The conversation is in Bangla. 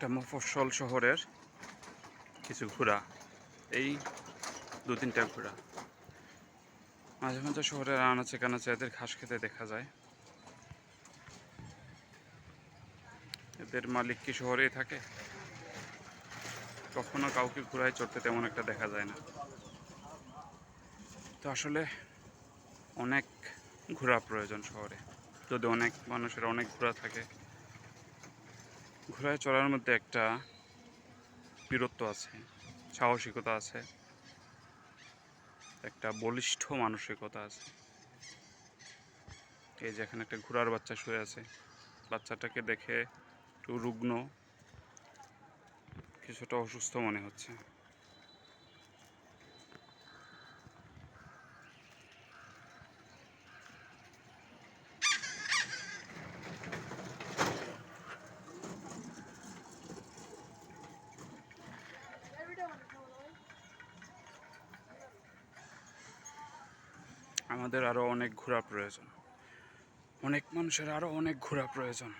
একটা মফস্বল শহরের কিছু ঘোড়া, এই 2-3টা ঘোড়া। মাঝে মাঝে শহরের আনাচে কানাচে এদের ঘাস খেতে দেখা যায়। এদের মালিক কি শহরেই থাকে? কখনো কাউকে ঘোড়ায় চড়তে তেমন একটা দেখা যায় না। তো আসলে অনেক ঘোড়া প্রয়োজন শহরে। যদি অনেক মানুষের অনেক ঘোড়া থাকে, ঘোড়ায় চড়ার মধ্যে একটা বীরত্ব আছে, সাহসিকতা আছে, একটা বলিষ্ঠ মানসিকতা আছে। এই যে এখানে একটা ঘোড়ার বাচ্চা শুয়ে আছে, বাচ্চাটাকে দেখে একটু রুগ্ন, কিছুটা অসুস্থ মনে হচ্ছে। আমাদের আরও অনেক ঘোড়া প্রয়োজন, অনেক মানুষের আরও অনেক ঘোড়া প্রয়োজন।